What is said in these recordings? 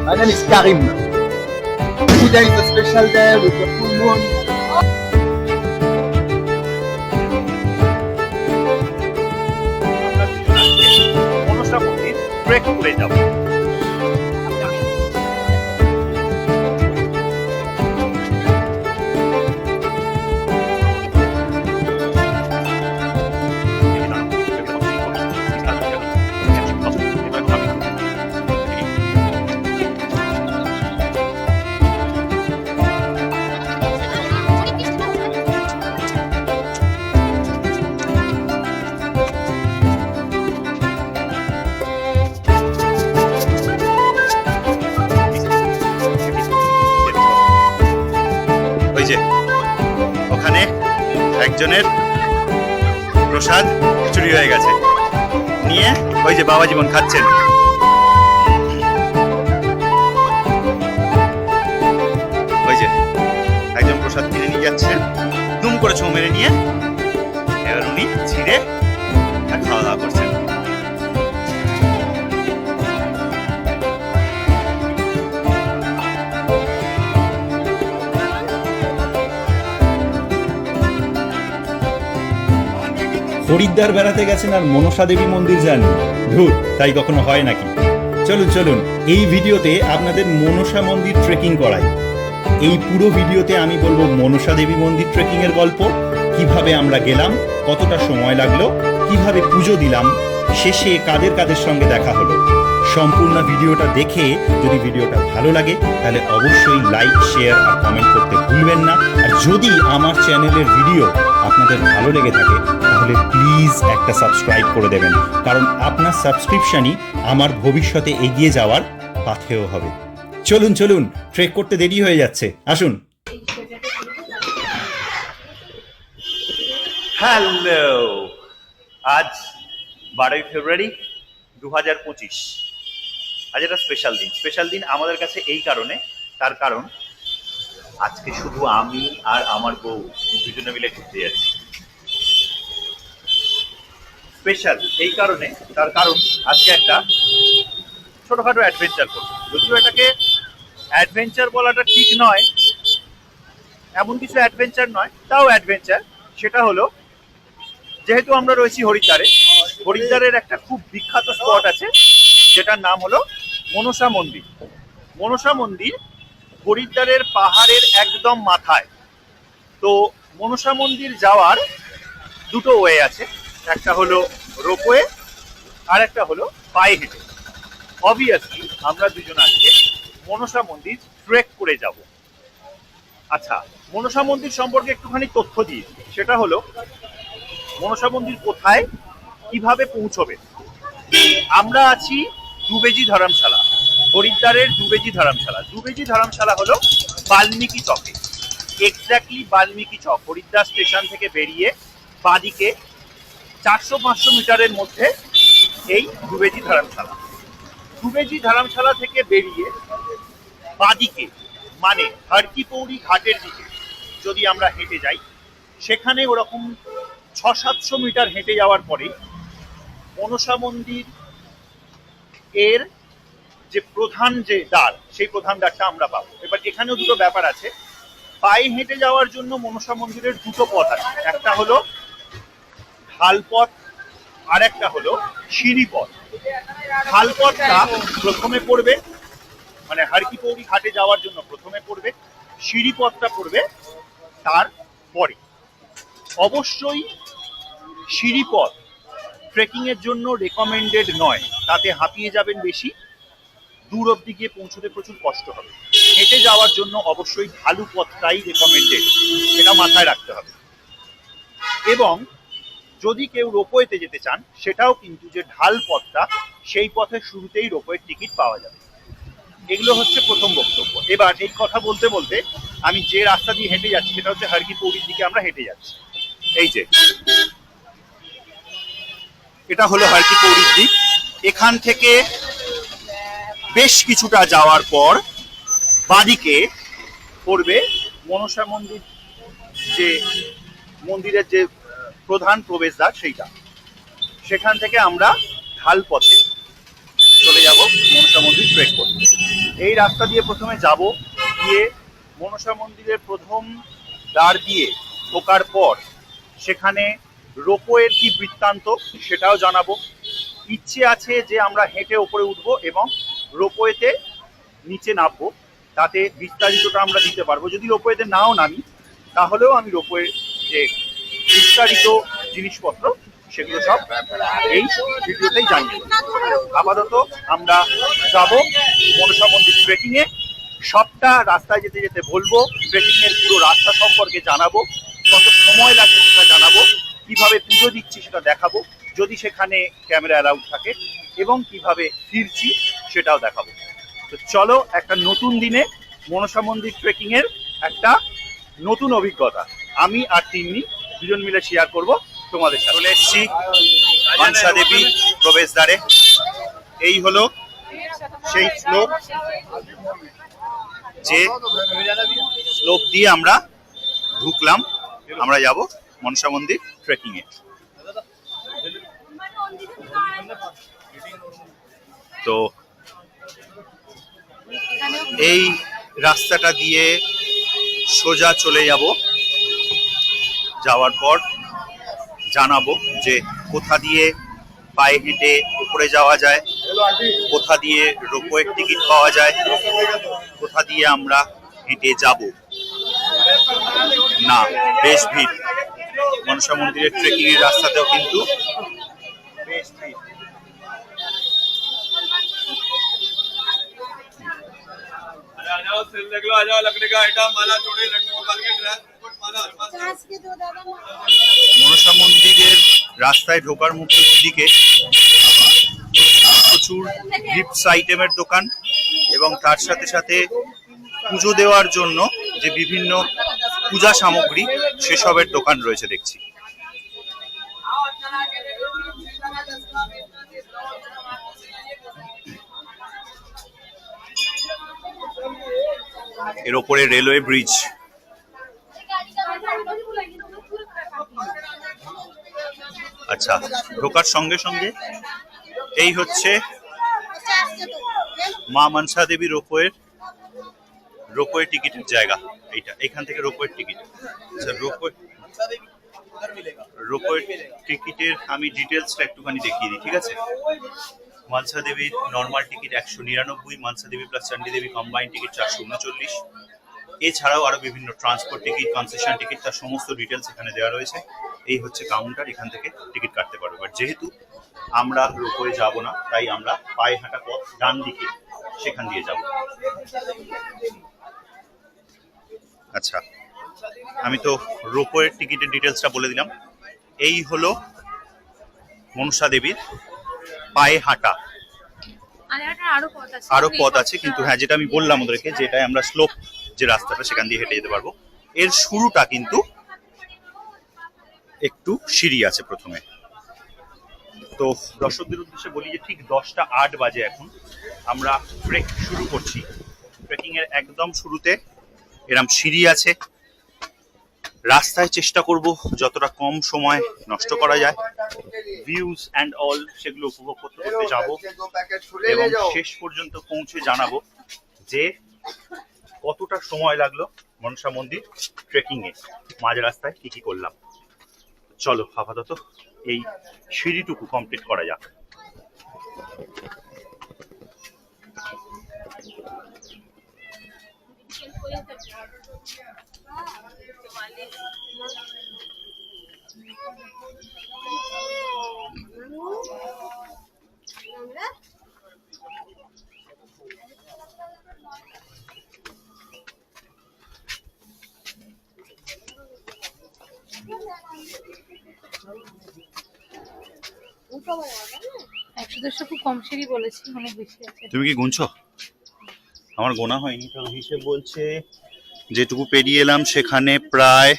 My name is Karim. Today is a special day with the full moon. Manasa মন্দির trek করে যাব। ওখানে একজনের প্রসাদ চুরি হয়ে গেছে, নিয়ে ওই যে বাবা জীবন খাচ্ছেন। ওই যে একজন প্রসাদ কিনে নিয়ে যাচ্ছে, দুম করে ছোঁ মেরে নিয়ে এবার উনি ছিঁড়ে খাওয়া দাওয়া করছেন। হরিদ্বার বেড়াতে গেছেন আর মনসা দেবী মন্দির যান? ধুর, তাই কখনো হয় নাকি? চলুন চলুন, এই ভিডিওতে আপনাদের মনসা মন্দির ট্রেকিং করাই। এই পুরো ভিডিওতে আমি বলবো মনসা দেবী মন্দির ট্রেকিং এর গল্প, কিভাবে আমরা গেলাম, কতটা সময় লাগলো, কিভাবে পুজো দিলাম, শেষে কাদের কাদের সঙ্গে দেখা হলো। সম্পূর্ণ ভিডিওটা দেখে যদি ভিডিওটা ভালো লাগে তাহলে অবশ্যই লাইক, শেয়ার আর কমেন্ট করতে ভুলবেন না। আর যদি আমার চ্যানেলের ভিডিও আপনাদের ভালো লেগে থাকে তাহলে প্লিজ একটা সাবস্ক্রাইব করে দেবেন, কারণ আপনার সাবস্ক্রিপশনই আমার ভবিষ্যতে এগিয়ে যাওয়ার পাথেয় হবে। চলুন চলুন, ট্রেক করতে দেরি হয়ে যাচ্ছে, আসুন। হ্যালো, আজ 12ই ফেব্রুয়ারি 2025। আজ একটা স্পেশাল দিন আমাদের কাছে এই কারণে, তার কারণ আজকে শুধু আমি আর আমার বউ দুজনে মিলে ঘুরতে যাচ্ছি। স্পেশাল এই কারণে, তার কারণ আজকে একটা ছোটখাটো অ্যাডভেঞ্চার করবো। যদিও এটাকে অ্যাডভেঞ্চার বলাটা ঠিক নয়, এমন কিছু অ্যাডভেঞ্চার নয়, তাও অ্যাডভেঞ্চার। সেটা হলো, যেহেতু আমরা রয়েছি হরিদ্বারের একটা খুব বিখ্যাত স্পট আছে যেটার নাম হলো মনসা মন্দির। মনসা মন্দির হরিদ্বারের পাহাড়ের একদম মাথায়। তো মনসা মন্দির যাওয়ার দুটো ওয়ে আছে, একটা হলো রোপওয়ে আর একটা হলো পায়ে হেঁটে। অবভিয়াসলি আমরা দুজন আজকে মনসা মন্দির ট্রেক করে যাব। আচ্ছা, মনসা মন্দির সম্পর্কে একটুখানি তথ্য দিই। সেটা হলো, মনসা মন্দির কোথায়, কিভাবে পৌঁছবে। আমরা আছি দুবেজি ধর্মশালা, হরিদ্বারের দুবেজি ধর্মশালা। দুবেজি ধর্মশালা হলো বাল্মীকি চকে, এক্স্যাক্টলি বাল্মীকি চক। হরিদ্বার স্টেশন থেকে বেরিয়ে বাদিকে 400-500 মিটারের মধ্যে এই দুবেজি ধর্মশালা। দুবেজি ধর্মশালা থেকে বেরিয়ে বাদিকে, মানে হরকিপৌড়ি ঘাটের দিকে যদি আমরা হেঁটে যাই, সেখানে ওরকম 600-700 মিটার হেঁটে যাওয়ার পরে মনসা মন্দির এর যে প্রধান যে দ্বার, সেই প্রধান দ্বারটা আমরা পাবো। এবার এখানেও দুটো ব্যাপার আছে। পায়ে হেঁটে যাওয়ার জন্য মনসা মন্দিরের দুটো পথ আছে, একটা হলো ঢাল পথ আর একটা হলো সিঁড়ি পথ। ঢাল পথটা প্রথমে পড়বে, মানে হরকিপৌড়ি ঘাটে যাওয়ার জন্য প্রথমে পড়বে, সিঁড়ি পথটা পড়বে তারপরে। অবশ্যই সিঁড়ি পথ ট্রেকিং এর জন্য রেকমেন্ডেড নয়, তাতে হাঁপিয়ে যাবেন বেশি, দূর অব্দি গিয়ে পৌঁছতে প্রচুর কষ্ট হবে। হেঁটে যাওয়ার জন্য অবশ্যই ঢালু পথটাই রেকমেন্ডেড, এটা মাথায় রাখতে হবে। এবং যদি কেউ রোপওয়েতে যেতে চান, সেটাও কিন্তু যে ঢাল পথটা, সেই পথের শুরুতেই রোপওয়ের টিকিট পাওয়া যাবে। এগুলো হচ্ছে প্রথম বক্তব্য। এবার এই কথা বলতে বলতে আমি যে রাস্তা দিয়ে হেঁটে যাচ্ছি সেটা হচ্ছে হরকিপৌড়ির দিকে আমরা হেঁটে যাচ্ছি। এই যে এটা হলো হরকিপৌড়ির দিক। এখান থেকে বেশ কিছুটা যাওয়ার পর বাদিকে পড়বে মনসা মন্দির, যে মন্দিরের যে প্রধান প্রবেশদ্বার সেইটা। সেখান থেকে আমরা ঢাল পথে চলে যাব মনসা মন্দির ট্রেক করতে। এই রাস্তা দিয়ে প্রথমে যাব, গিয়ে মনসা মন্দিরের প্রথম দ্বার দিয়ে ঢোকার পর সেখানে রোপওয়ের কি বৃত্তান্ত সেটাও জানাবো। ইচ্ছে আছে যে আমরা হেঁটে ওপরে উঠবো এবং রোপওয়েতে নিচে নামবো, তাতে বিস্তারিতটা আমরা দিতে পারবো। যদি রোপওয়েতে নাও নামি তাহলেও আমি রোপওয়ে যে বিস্তারিত জিনিসপত্র সেগুলো সব এই ভিডিওতেই জানিয়ে দেবো। আপাতত আমরা যাব মনসা মন্দির ট্রেকিংয়ে। সবটা রাস্তায় যেতে যেতে বলবো, ট্রেকিংয়ের পুরো রাস্তা সম্পর্কে জানাবো, কত সময় লাগবে সেটা জানাবো, কিভাবে পুজো দিচ্ছি সেটা দেখাবো যদি সেখানে ক্যামেরা অ্যালাউড থাকে, এবং কিভাবে ফিরছি সেটাও দেখাবো। তো চলো, একটা নতুন দিনে মনসা মন্দির ট্রেকিংয়ের একটা নতুন অভিজ্ঞতা আমি আর তিন্নি দুজন মিলে শেয়ার করব তোমাদের সাথে। চলে এসেছি মনসা দেবী প্রবেশদ্বারে। এই হলো সেই স্লোপ, যে স্লোপ দিয়ে আমরা ঢুকলাম। আমরা যাব মনসা মন্দির ট্রেকিং এ। তো এই রাস্তাটা দিয়ে সোজা চলে যাব, যাওয়ার পর জানাবো যে কোথা দিয়ে পায়ে হেঁটে উপরে যাওয়া যায়, কোথা দিয়ে রোপওয়ে টিকিট পাওয়া যায়, কোথা দিয়ে আমরা হেঁটে যাব। না, বেশ ভিড়। মনসা মন্দিরের ট্রেকিং এর রাস্তাতেও কিন্তু বেশ ভিড়। মনসা মন্দিরের রাস্তায় ঢোকার মুখের দিকে প্রচুর গিফটস আইটেমের দোকান এবং তার সাথে সাথে পুজো দেওয়ার জন্য যে বিভিন্ন পূজা সামগ্রী সেসবের দোকান রয়েছে দেখছি। এর ওপরে রেলওয়ে ব্রিজ। আচ্ছা, ঢোকার সঙ্গে সঙ্গে এই হচ্ছে মা মনসা দেবী রোপওয়ে টিকিটের জায়গা। এইটা, এখান থেকে রোপওয়ে টিকিট। আচ্ছা, রোপওয়ে টিকিটের আমি ডিটেলসটা একটুখানি দেখিয়ে দিই, ঠিক আছে? মনসা দেবীর নর্মাল টিকিট 199, মনসা দেবী প্লাস চণ্ডী দেবী কম্বাইন্ড টিকিট 439। এছাড়াও আরো বিভিন্ন ট্রান্সপোর্ট টিকিট, কনসেশন টিকিট, তার সমস্ত ডিটেলস এখানে দেওয়া রয়েছে। এই হচ্ছে কাউন্টার, এখান থেকে টিকিট কাটতে পারবো। বাট যেহেতু আমরা রোপওয়ে যাব না, তাই আমরা পায়ে হাঁটা পথ ডান দিকে সেখান দিয়ে যাব। আচ্ছা, আমি তো রোপওয়ের টিকিটের ডিটেলসটা বলে দিলাম। এই হলো মনসা দেবীর পায়ে হাঁটা। আরো পথ আছে, কিন্তু হ্যাঁ, যেটা আমি বললাম ওদেরকে, যেটা আমরা স্লোপ যে রাস্তাটা সেখান দিয়ে হেঁটে যেতে পারবো। এর শুরুটা কিন্তু একটু সিঁড়ি আছে প্রথমে। তো দর্শকদের উদ্দেশ্যে বলি যে ঠিক 10টা 8 বাজে এখন আমরা ট্রেক শুরু করছি। ট্রেকিং এর একদম শুরুতে এরম সিঁড়ি আছে। রাস্তায় চেষ্টা করব যতটা কম সময় নষ্ট করা যায়, ভিউজ অ্যান্ড অল সেগুলো উপভোগ করতে করতে যাবো এবং শেষ পর্যন্ত পৌঁছে জানাবো যে কতটা সময় লাগলো মনসা মন্দির ট্রেকিং এ, মাঝ রাস্তায় কি কি করলাম। চলো, আপাতত এই সিঁড়িটুকু কমপ্লিট করা যাক। তুমি কি গুনছো? আমার গোনা হয়নি, তবে হিসেব বলছে যেটুকু পেরিয়ে এলাম সেখানে প্রায়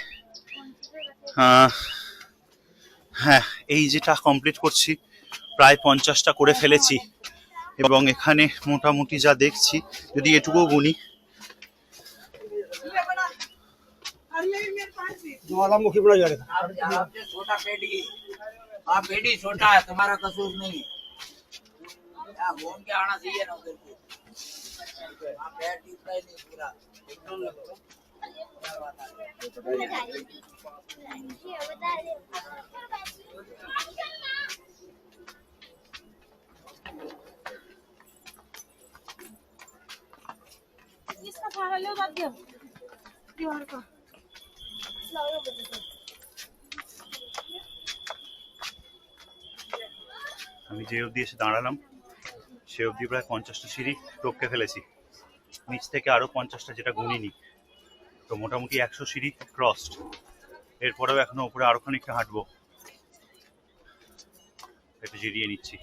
হ্যাঁ, এই যেটা কমপ্লিট করছি প্রায় 50টা করে ফেলেছি। এবং এখানে মোটামুটি যা দেখছি, যদি এটুকু গুনি, ज्वालामुखी बड़ा जा रहा छोटा पेटी, हाँ पेटी छोटा है, तुम्हारा कसूर नहीं है। घूम के आना चाहिए ना उधर को। हाँ पैर टिकता ही नहीं पूरा एकदम लगो इसका सहारा लो बात दियो दीवार का लाओ আমি যে অবধি এসে দাঁড়ালাম সে অবধি প্রায় 50টা সিঁড়ি টপকে ফেলেছি, নিচ থেকে আরো 50টা যেটা গুনিনি, তো মোটামুটি 100 সিঁড়ি ক্রসড। এরপরেও এখনো উপরে আরো খানিকটা হাঁটবো, একটু জিরিয়ে নিচ্ছি।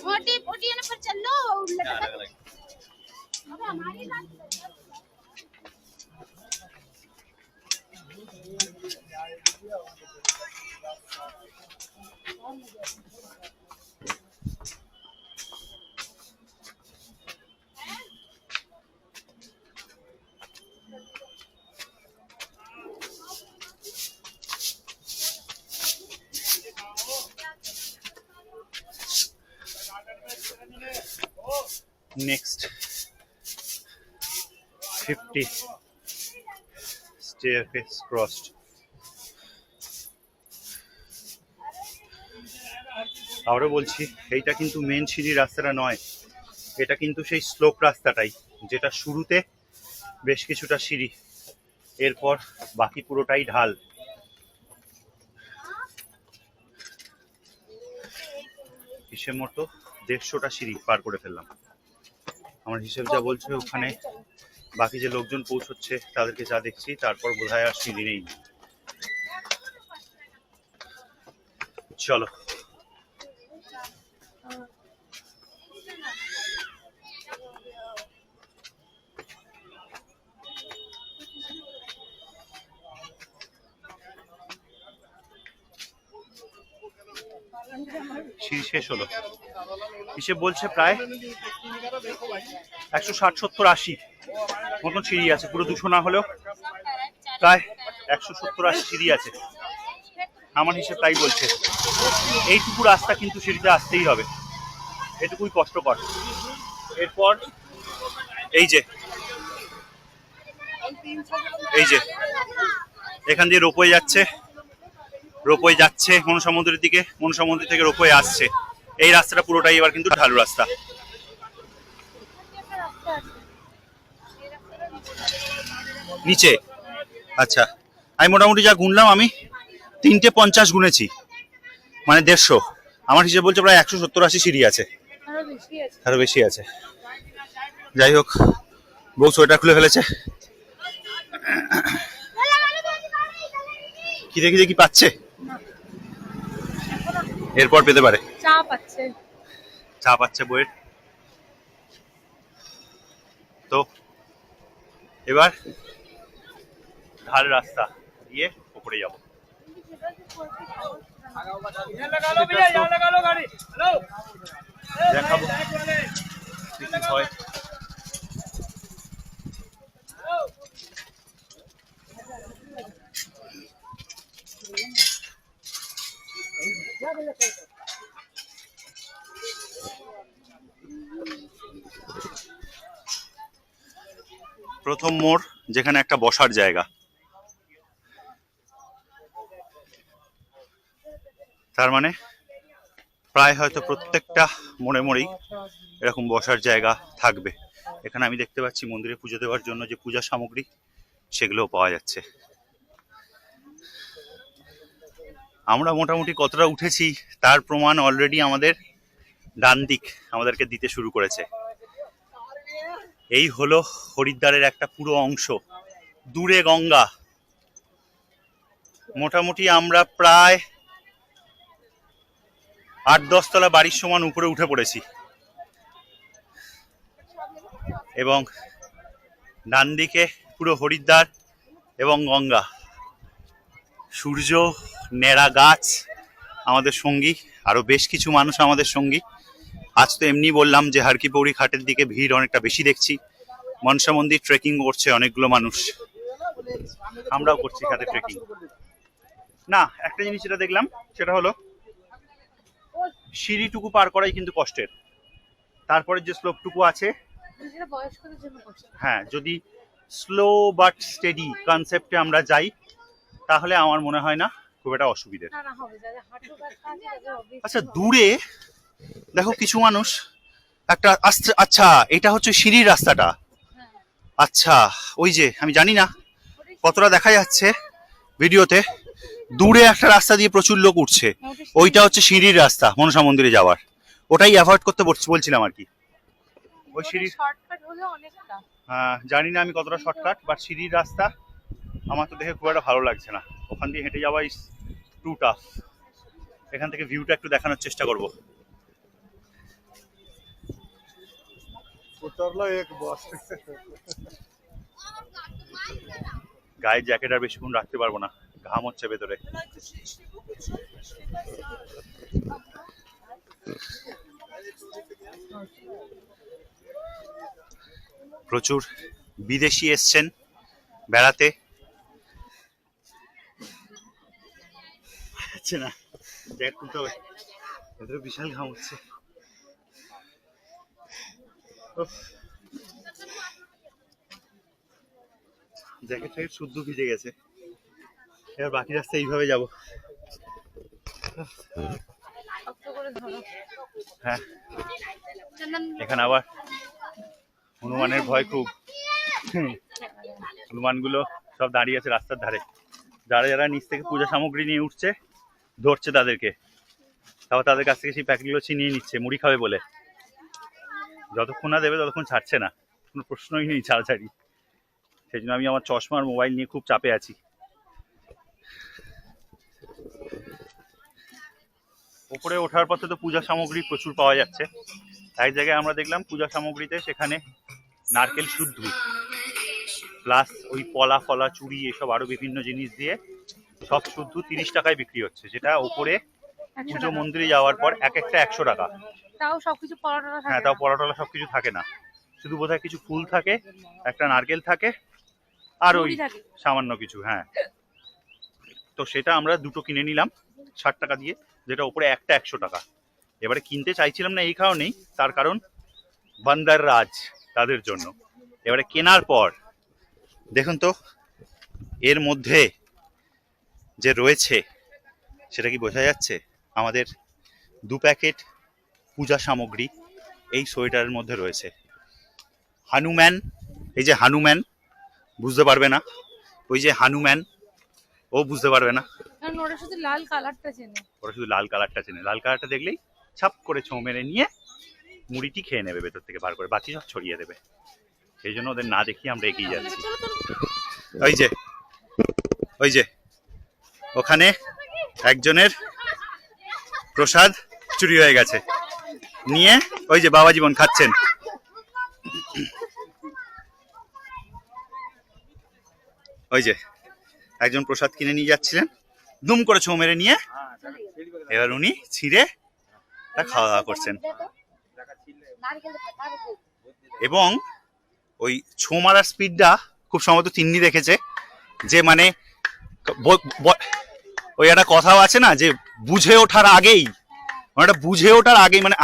मोटी मोटी है ना पर चल लो अबे हमारी बात Next 50 staircase crossed. আবারও বলছি, এইটা কিন্তু মেন সিঁড়ির রাস্তাটা নয়, এটা কিন্তু সেই স্লোপ রাস্তাটাই, যেটা শুরুতে বেশ কিছুটা সিঁড়ি, এরপর বাকি পুরোটাই ঢাল। হিসেব মতো 150টা সিঁড়ি পার করে ফেললাম। আমার হিসেব যা বলছে, ওখানে বাকি যে লোকজন পৌঁছচ্ছে তাদেরকে যা দেখছি, তারপর বোধহয় আর সিঁড়ি নেই। চলো সিঁড়ি শেষ হলো। হিসেব বলছে প্রায় 160, 70, 80 মতন সিঁড়ি আছে, পুরো 200 না হলেও প্রায় 170, 80 সিঁড়ি আছে। আমার হিসেব তাই বলছে। এইটুকু রাস্তা কিন্তু সিঁড়িতে আসতেই হবে, এটুকুই কষ্টকর। এরপর এই যে এখান দিয়ে রোপওয়ে যাচ্ছে, রোপওয়ে যাচ্ছে মনসা মন্দিরের দিকে, মনসা মন্দির থেকে রোপওয়ে আসছে। এই রাস্তাটা পুরোটাই এবার কিন্তু ঢালু রাস্তা। নিচে আচ্ছা, আমি মোটামুটি যা গুনলাম, আমি 3টে 50 গুনেছি, মানে 150। আমার হিসেবে বলছে প্রায় 170, 80 সিঁড়ি আছে, আরো বেশি আছে। যাই হোক, বউ সোয়েটার খুলে ফেলেছে। কি দেখি পাচ্ছে, এরপর পেতে পারে। চা পাচ্ছে বইয়ের। তো এবার ঢাল রাস্তা দিয়ে উপরে যাবো। দেখাবো কি হয়। প্রথম মোড়, যেখানে একটা বসার জায়গা, তার মানে প্রায় হয়তো প্রত্যেকটা মোড়ে মোড়েই এরকম বসার জায়গা থাকবে। এখানে আমি দেখতে পাচ্ছি মন্দিরে পুজো দেওয়ার জন্য যে পূজা সামগ্রী, সেগুলোও পাওয়া যাচ্ছে। আমরা মোটামুটি কতটা উঠেছি তার প্রমাণ অলরেডি আমাদের ডান দিক আমাদেরকে দিতে শুরু করেছে। এই হলো হরিদ্বারের একটা পুরো অংশ, দূরে গঙ্গা। মোটামুটি আমরা প্রায় 8-10 তলা বাড়ির সমান উপরে উঠে পড়েছি, এবং ডান দিকে পুরো হরিদ্বার এবং গঙ্গা। সূর্য, নেড়া গাছ আমাদের সঙ্গী, আরো বেশ কিছু মানুষ আমাদের সঙ্গী। আজ তো এমনি বললাম যে হারকি পৌড়ি ঘাটের দিকে ভিড় অনেকটা বেশি দেখছি। মনসা মন্দির ট্রেকিং করছে অনেকগুলো মানুষ, আমরাও করছি সাথে ট্রেকিং। না, একটা জিনিস যেটা দেখলাম সেটা হলো সিঁড়িটুকু পার করাই কিন্তু কষ্টের। তারপরে যে স্লোপটুকু আছে, যেটা বয়স্কদের জন্য করছে। হ্যাঁ, যদি স্লো বাট স্টেডি কনসেপ্টে আমরা যাই তাহলে আমার মনে হয় না খুব একটা অসুবিধে। না না হবে, যাদের হাঁটু ব্যথা আছে তাদের obviously আচ্ছা, দূরে দেখো কিছু মানুষ একটা আস্তে, আচ্ছা এটা হচ্ছে সিঁড়ির রাস্তাটা। আচ্ছা, ওই যে আমি জানি না কতটা দেখা যাচ্ছে ভিডিওতে, দূরে একটা রাস্তা দিয়ে প্রচুর লোক উঠছে, ওইটা হচ্ছে সিঁড়ির রাস্তা মনসা মন্দিরে যাওয়ার। ওটাই অ্যাভয়েড করতে বলছিলাম আর কি। ওই সিঁড়ির শর্টকাট হলে অনেকটা। জানি না আমি কতটা শর্টকাট, বাট সিঁড়ির রাস্তা আমার তো দেখে খুব একটা ভালো লাগছে না। ওখান দিয়ে হেঁটে যাওয়া ইজ টু টাফ। এখান থেকে ভিউটা একটু দেখানোর চেষ্টা করব। গায়ে জ্যাকেট আর বেশিক্ষণ রাখতে পারবো না, ঘাম হচ্ছে ভেতরে। প্রচুর বিদেশি এসছেন বেড়াতে। আচ্ছা না, জ্যাকেট খুলতে হবে, ভেতরে বিশাল ঘাম হচ্ছে। জ্যাকেট ট্যাকেট শুদ্ধ ভিজে গেছে। এবার বাকি রাস্তা এইভাবে যাবো। শক্ত করে ধরো। হ্যাঁ, চন্দন এখানে আবার হনুমানের ভয় খুব। হনুমানগুলো সব দাঁড়িয়ে আছে রাস্তার ধারে। যারা যারা নিচ থেকে পূজা সামগ্রী নিয়ে উঠছে ধরছে তাদেরকে, তারপর তাদের কাছ থেকে সেই প্যাকেটগুলো ছিনিয়ে নিচ্ছে মুড়ি খাবে বলে। যতক্ষণ না দেবে ততক্ষণ ছাড়ছে না, কোনো প্রশ্নই নেই ছাড়াছাড়ি। সেই জন্য আমি আমার চশমার মোবাইল নিয়ে খুব চাপে আছি। ওপরে ওঠার পথে তো পূজা সামগ্রী প্রচুর পাওয়া যাচ্ছে। এক জায়গায় আমরা দেখলাম পূজা সামগ্রীতে সেখানে নারকেল শুদ্ধ প্লাস ওই পলা ফলা চুড়ি এসব আরো বিভিন্ন জিনিস দিয়ে সব শুদ্ধ 30 টাকায় বিক্রি হচ্ছে, যেটা ওপরে পুজো মন্দিরে যাওয়ার পর এক একটা 100 টাকা। তাও সবকিছু পরোটা থাকে। হ্যাঁ, তাও পলাটলা সবকিছু থাকে না, শুধু বোধহয় কিছু ফুল থাকে, একটা নারকেল থাকে আর ওই সামান্য কিছু। হ্যাঁ, তো সেটা আমরা দুটো কিনে নিলাম 60 টাকা দিয়ে, যেটা উপরে একটা 100 টাকা। এবারে কিনতে চাইছিলাম না এই কারণেই, তার কারণ বান্দার রাজ তাদের জন্য। এবারে কেনার পর দেখুন তো এর মধ্যে যে রয়েছে সেটা কি বোঝা যাচ্ছে? আমাদের 2 প্যাকেট পূজা সামগ্রী এই সোয়েটারের মধ্যে রয়েছে। হনুমান, এই যে হনুমান বুঝতে পারবে না, ওই যে হনুমান ও বুঝতে পারবে না, কারণ ওরা শুধু লাল কালারটা চেনে। ওরা শুধু লাল কালারটা চেনে। লাল কালারটা দেখলেই ছাপ করে ছোঁ মেরে নিয়ে মুড়িটি খেয়ে নেবে ভেতর থেকে বার করে, বাকি সব ছড়িয়ে দেবে। সেই জন্য ওদের না দেখি আমরা এগিয়ে যাচ্ছি। ওই যে ওই যে ওখানে একজনের প্রসাদ চুরি হয়ে গেছে, নিয়ে ওই যে বাবা জীবন খাচ্ছেন। ওই যে একজন প্রসাদ কিনে নিয়ে যাচ্ছিলেন, দুম করে ছোঁ মেরে নিয়ে এবার উনি ছিঁড়ে তা খাওয়া দাওয়া করছেন। এবং ওই ছোঁ মারার স্পিডটা খুব সম্ভবত তিন্নি দেখেছে, যে মানে ওই একটা কথাও আছে না যে বুঝে ওঠার আগেই, মানে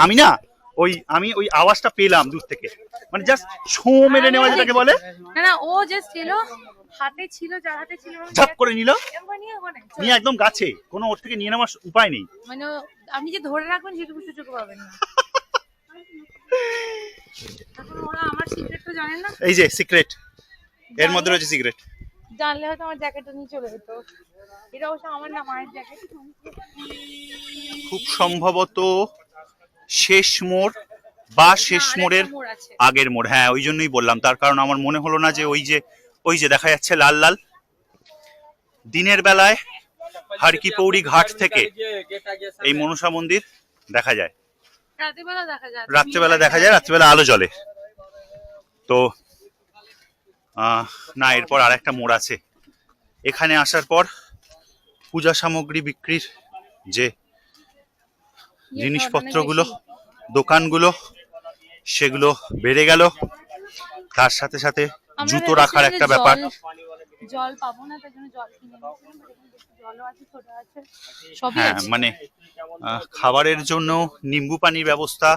আমি ওই আওয়াজটা পেলাম দূর থেকে, মানে জাস্ট ছোঁ মেরে নেওয়া যেটাকে বলে। না না, ও জাস্ট এলো, হাতে ছিল, যার হাতে ছিল ঝাপ করে নিল, নিয়ে নিয়ে একদম গাছে, কোনো ওর থেকে নিয়ে নেওয়ার উপায় নেই। মানে আপনি যে ধরে রাখবেন সেটুকু সুযোগ পাবেন না। এখন ওরা আমার সিক্রেটটা জানেন না। এই যে সিক্রেট, এর মধ্যে রয়েছে সিক্রেট। জানলে হয়তো আমার জ্যাকেটটা নিয়ে চলে যেত। এটা অবশ্য আমার না, মায়ের জ্যাকেট। খুব সম্ভবত শেষ মোড় বা শেষ মোড়ের আগের মোড়। হ্যাঁ, ওই জন্যই বললাম, তার কারণ আমার মনে হলো না যে ওই যে দেখা যাচ্ছে লাল লাল। দিনের বেলায় হারকি পৌড়ি ঘাট থেকে এই মনসা মন্দির দেখা যায়, রাত্রেবেলা দেখা যায়, রাত্রেবেলা আলো জ্বলে। তো না, এরপর আর একটা মোড় আছে। এখানে আসার পর পূজা সামগ্রী বিক্রির যে জিনিসপত্রগুলো দোকানগুলো সেগুলো বেড়ে গেল, তার সাথে সাথে আমরা জুতো রাখার ভেবেছিলাম যে একটা ব্যাপার। জল পাবো না, তার জন্য জল কিনে নিয়েছিলাম, but এখানে দেখছি জলও আছে, ছোট আছে, সবই হ্যাঁ, আছে। মানে খাবারের জন্য নিম্বু পানির ব্যবস্থা,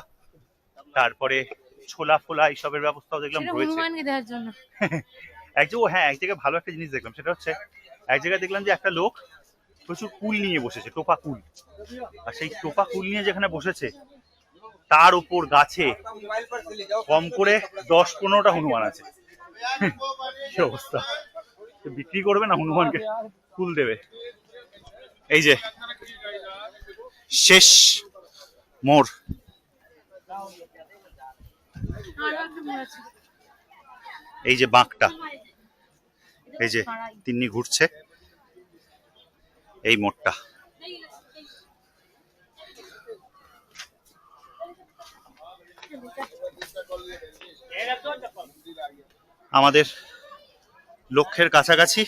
তারপরে ছোলা ফোলা এইসবের ব্যবস্থাও দেখলাম সেটা রয়েছে। হনুমানকে দেওয়ার জন্য। এক জায়গায় ভালো একটা জিনিস দেখলাম, সেটা হচ্ছে এক জায়গায় দেখলাম যে একটা লোক প্রচুর কুল নিয়ে বসেছে, টোপা কুল। আর সেই টোপা কুল নিয়ে যেখানে বসেছে তার উপর গাছে কম করে 10-15টা হনুমান আছে। কি অবস্থা! বিক্রি করবে না হনুমানকে ফুল দেবে। এই যে শেষ মোড়, আরো একটা মোড় আছে। এই যে বাঁকটা, এই যে তিন্নি ঘুরছে, এই মোড়টা। আমাদের লক্ষ্যের কাছাকাছি,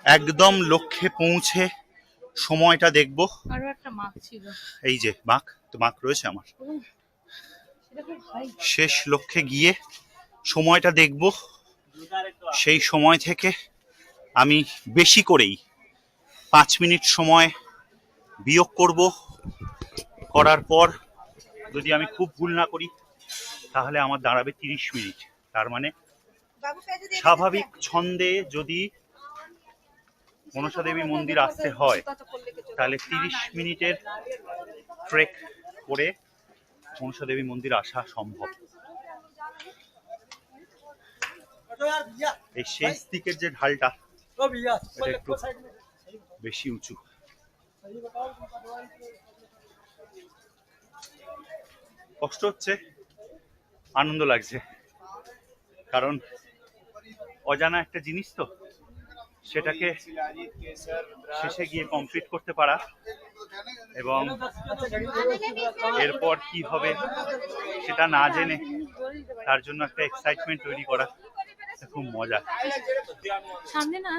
একদম লক্ষ্যে পৌঁছে সময়টা দেখব। আরো একটা মাছ ছিল, এই যে বাঁক, তো বাঁক রয়েছে আমার। সেটা খুব ভাই। শেষ লক্ষ্যে গিয়ে সময়টা দেখব, সেই সময় থেকে আমি বেশি করেই 5 মিনিট সময় বিয়োগ করব। করার পর যদি আমি খুব ভুল না করি তাহলে আমার দাঁড়াবে 30 মিনিট। তার মানে স্বাভাবিক ছন্দে যদি মনসা দেবী মন্দির আসতে হয় তাহলে 30 মিনিটের ট্রেক করে মনসা দেবী মন্দির আসা সম্ভব। এই শেষ দিকের যে ঢালটা এটা একটু বেশি উঁচু। কষ্ট হচ্ছে, আনন্দ লাগছে, কারণ অজানা একটা জিনিস তো, সেটাকে শেষে গিয়ে কমপ্লিট করতে পারা এবং এরপর কি হবে সেটা না জেনে তার জন্য একটা এক্সাইটমেন্ট তৈরি করা খুব মজা। সামনে না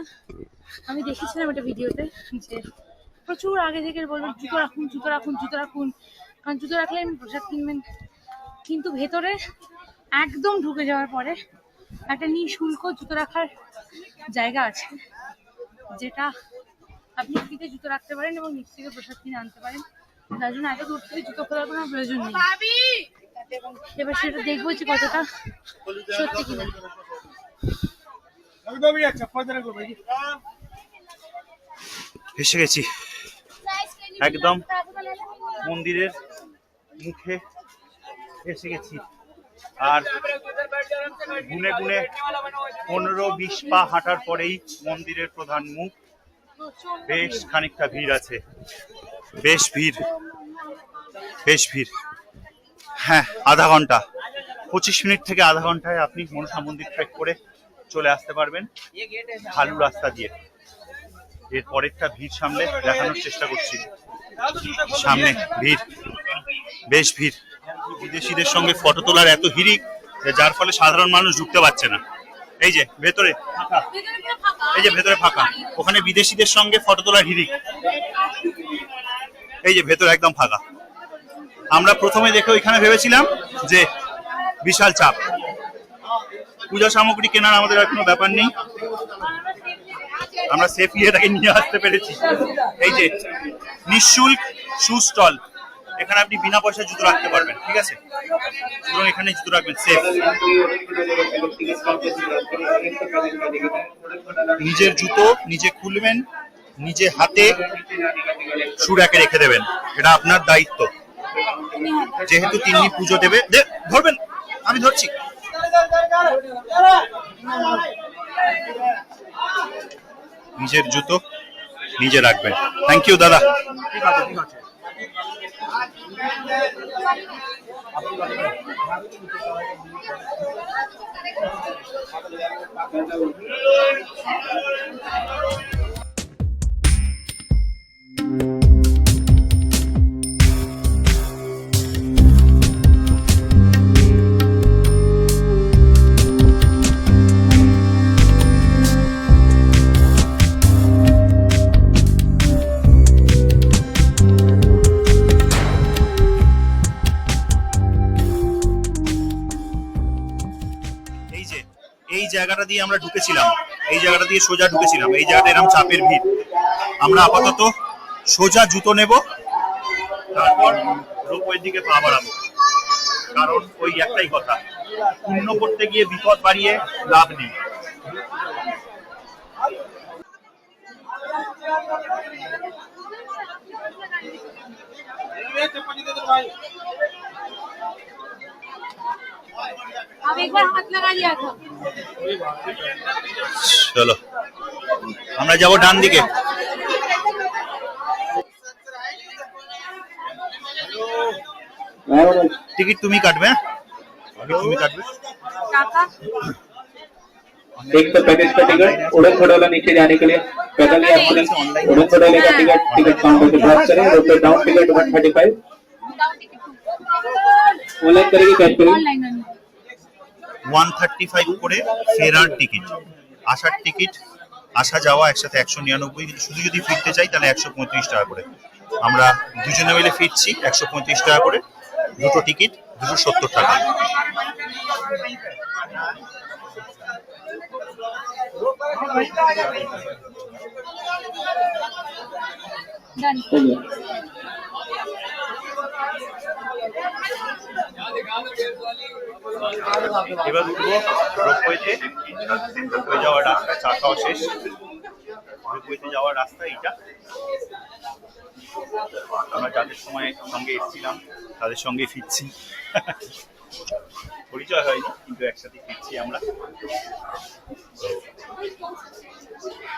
আমি দেখেছিলাম একটা ভিডিওতে যে প্রচুর আগে থেকে বলবেন জুতো রাখুন, জুতো রাখুন, জুতো রাখুন, কারণ জুতো রাখলে আপনি প্রসাদ কিনবেন। কিন্তু ভেতরে একদম ঢুকে যাওয়ার পরে একটা নিঃশুল্ক জুতো রাখার জায়গা আছে, যেটা আপনি ফ্রিতে জুতো রাখতে পারেন এবং নিচ থেকে প্রসাদ কিনে আনতে পারেন। তার জন্য এত দূর থেকে জুতো খোলার কোনো প্রয়োজন নেই। এবার সেটা দেখবো যে কতটা সত্যি কিনা। এসে গেছি একদম মন্দিরের মুখে, এসে গেছি। আর গুনে গুনে 15-20 পা হাঁটার পরেই মন্দিরের প্রধান মুখ। বেশ খানিকটা ভিড় আছে, বেশ ভিড়, বেশ ভিড়। হ্যাঁ, আধা ঘন্টা, 25 মিনিট থেকে আধা ঘন্টায় আপনি মনসা মন্দির ট্রেক করে চলে আসতে পারবেন ভালো রাস্তা দিয়ে। এর পরেরটা ভিড় সামলে দেখানোর চেষ্টা করছি। সামনে ভিড়, বেশ ভিড়। বিদেশিদের সঙ্গে ফটো তোলার এত হিড়িক যার ফলে সাধারণ মানুষ ঢুকতে পারছে না। এই যে ভেতরে ফাঁকা, এই যে ভেতরে ফাঁকা, ওখানে বিদেশিদের সঙ্গে ফটো তোলার হিড়িক। এই যে ভেতরে একদম ফাঁকা। আমরা প্রথমে দেখে ওইখানে ভেবেছিলাম যে বিশাল চাপ। পূজা সামগ্রী কেনার আমাদের আর কোনো ব্যাপার নেই, আমরা সেফলি এটাকে নিয়ে আসতে পেরেছি। এই যে নিঃশুল্ক শু স্টল, এখানে আপনি বিনা পয়সায় জুতো রাখতে পারবেন, ঠিক আছে? এবং এখানে জুতো রাখবেন সেফ। নিজের জুতো নিজে খুলবেন, নিজে হাতে শু র্যাকে রেখে দেবেন, এটা আপনার দায়িত্ব। যেহেতু তিনি পুজো দেবে, ধরবেন, আমি ধরছি। নিজের জুতো নিজে রাখবেন। থ্যাংক ইউ দাদা। ঠিক আছে, ঠিক আছে। এই জায়গাটা দিয়ে আমরা ঢুকেছিলাম, এই জায়গাটা দিয়ে সোজা ঢুকেছিলাম, এই জায়গাটা এরকম চাপের ভিড়। আমরা আপাতত সোজা জুতো নেব, তারপর রোপওয়ের দিকে পা বাড়াবো। কারণ ওই একটাই কথা, পূর্ণ করতে গিয়ে বিপদ বাড়িয়ে লাভ নেই। अब एक बार हाथ लगा लिया था। চলো আমরা যাব ডান দিকে। টিকিট তুমি কাটবে? তুমি কাটবে? टाका एक तो पैकेज का टिकट, उड़न खटोला नीचे जाने के लिए पैदल या एम्बुलेंस, उड़न खटोले का टिकट काउंटर पे ड्रॉप करें, रोपवे डाउन टिकट 135, ऑनलाइन करेगी कैश करेगी? ऑनलाइन 135 করে ফেরার টিকিট, আসার টিকিট, আসা যাওয়া একসাথে 199, কিন্তু শুধু যদি ফিরতে চাই তাহলে 135 টাকা করে। আমরা দুজনে মিলে ফিরছি 135 টাকা করে, দুটো টিকিট 270 টাকা। डन। এবার উঠবো রোপওয়েতে। রোপওয়ে যাওয়ার রাস্তা, চা খাওয়া শেষ, রোপওয়েতে যাওয়ার রাস্তা এইটা। আমরা যাদের সঙ্গে এসেছিলাম তাদের সঙ্গে ফিরছি। পরিচয় হয়নি কিন্তু একসাথে ফিরছি আমরা।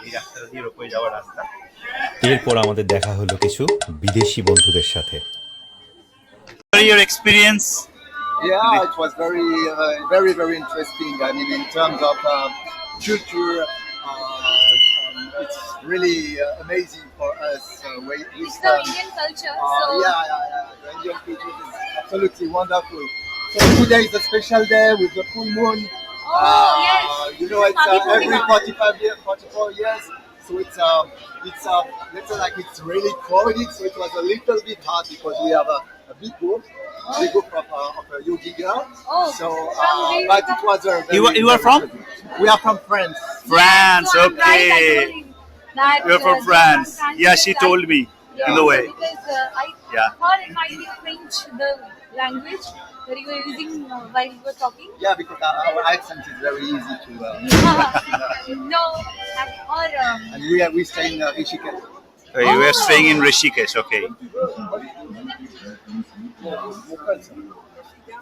এই রাস্তাটা দিয়ে রোপওয়ে যাওয়ার রাস্তা। এরপর আমাদের দেখা হলো কিছু বিদেশি বন্ধুদের সাথে। Your experience? Yeah, it was very, very interesting. I mean, in terms of culture, it's really amazing for us. It's the Indian culture, so yeah. The Indian culture is absolutely wonderful. So today is a special day with the full moon. yes. You know, it's every 44 years. So it's let's say like it's really crowded. So it was a little bit hard because we have a big group of a yogi girl. Oh, So, from where but you it was a very, You are from? We are from France. France, So I'm right, I okay. told him that, You're from they France. can't Yeah, say she that. told me in the way. Because I Yeah. heard in my French the language that you were using while you were talking. Yeah, because our accent is very easy to. No, or And we stay in Rishikesh. You were staying in Rishikesh, okay.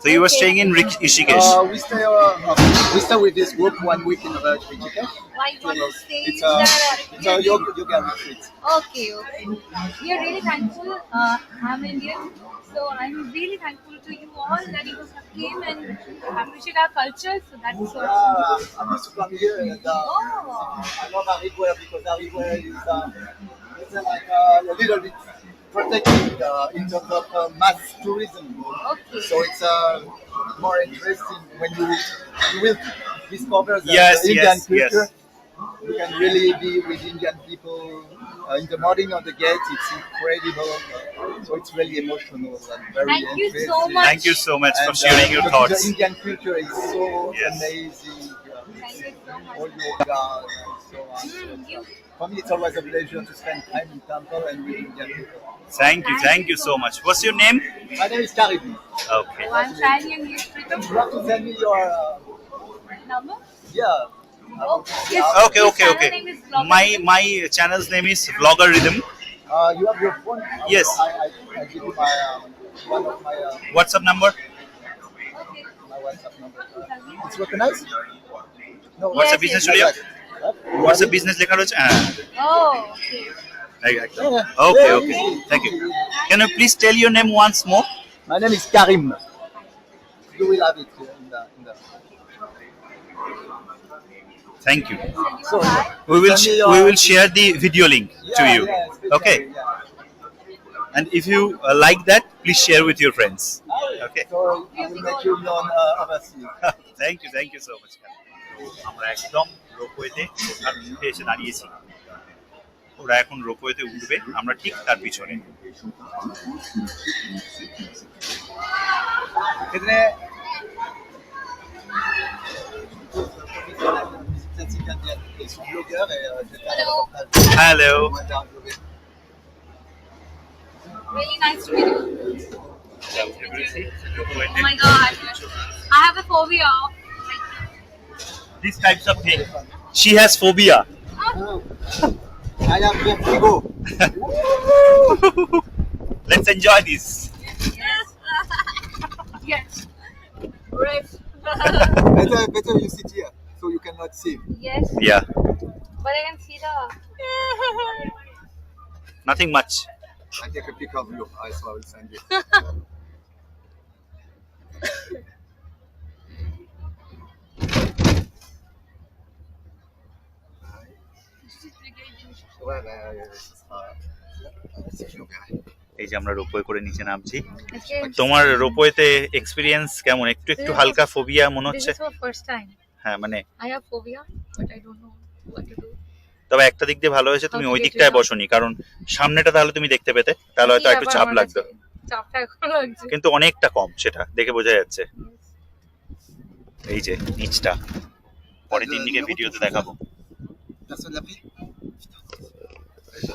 So you were staying in Rishikesh. We stay with this group 1 week in Rishikesh. why you want to stay It's there? a yoga retreat. Okay. We are really thankful. I'm Indian, so I'm really thankful to you all that you came and appreciate our culture. So that's so. I used to come here and I love Arigware because Arigware is it's like a little bit protected in terms of mass tourism. Okay. So it's more interesting when you will discover the Yes, Indian yes, culture. yes. You can really be with Indian people in the morning on the gate. It's incredible. So it's really emotional and very Thank you so interesting. much. Thank you so much for And, sharing your the thoughts. Indian culture is so Yes. amazing. Thank you so much. All yoga and so on. You. For me, it's always a pleasure to spend time in temple and with Indian people. Thank you so much. What's your name? My name is Karim. Okay. So I'm trying and you Pritam. You have to send me your Number? yeah. Oh, yes. Okay, His okay, channel okay. name is Vlogger. My channel's name is Vlogger Rhythm. You have your phone? Yes. I give you my one of my WhatsApp number? Okay. my WhatsApp number. It's recognized? No. What's Yes, the business yes. studio? What? What's the business লেখা রয়েছে? Oh, okay. Okay, okay. Thank you. Can you please tell your name once more? My name is Karim. You will have it in the. Thank you. Send you So, a hi. We will share the video link to you. Yeah, Okay. Yeah. And if you like that, please share with your friends. Okay. So I will make you known overseas. Thank you so much. আমরা একদম রোপওয়েতে ওঠার মুখে এসে দাঁড়িয়েছি। ওরা এখন রোপওয়েতে উঠবে, আমরা ঠিক তার পিছনে। कितने ils sont blogueurs et j'ai fait un Hello. reportage. Hello Ils m'ont interviewé. Really nice to meet you. Oh my god. I have a phobia of this types of thing she has phobia I have vertigo. Let's enjoy this yes. yes. Right. Better you sit here, so you cannot see. yes. Yeah But I can see the nothing much I take a pic of you, so I will send you. Ouais, ce sera. Si je l'enverrai. এই যে আমরা ropeway করে নিচে নামছি Again, তোমার রোপওয়েতে experience কেমন একটু একটু হালকা ফোবিয়া মনে this হচ্ছে is my first time. হ্যাঁ মানে I have phobia, but I don't know what to do. তবে একটা দিক দিয়ে ভালো হয়েছে তুমি Okay, ওই get দিকটায় it. বসোনি কারণ সামনেটা তাহলে তুমি দেখতে পেতে তাহলে হয়তো একটু আবার চাপ আমার লাগতো কাছে চাপটা এখন লাগছে। কিন্তু অনেকটা কম সেটা দেখে বোঝা যাচ্ছে এই যে নিচটা পরের দিন দিকে ভিডিওতে দেখাবো Personne l'a pris?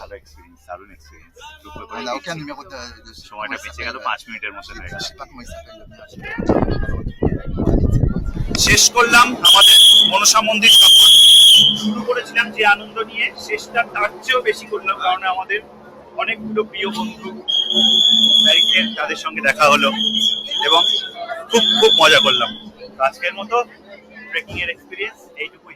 ভালো এক্সপিরিয়েন্স দারুণ experience On n'a aucun numéro de. সময়টা বেঁচে গেল 5 মিনিটের মধ্যে হয়ে Je গেল sais pas comment il s'appelle le mien. শেষ করলাম আমাদের মনসা মন্দির সফর শুরু করেছিলাম যে আনন্দ নিয়ে শেষটা তার চেয়েও বেশি করলাম কারণ আমাদের অনেকগুলো প্রিয় বন্ধু ব্যারিকেড তাদের সঙ্গে দেখা হলো এবং খুব খুব মজা করলাম আজকের মতো ট্রেকিং এর এক্সপিরিয়েন্স এইটুকুই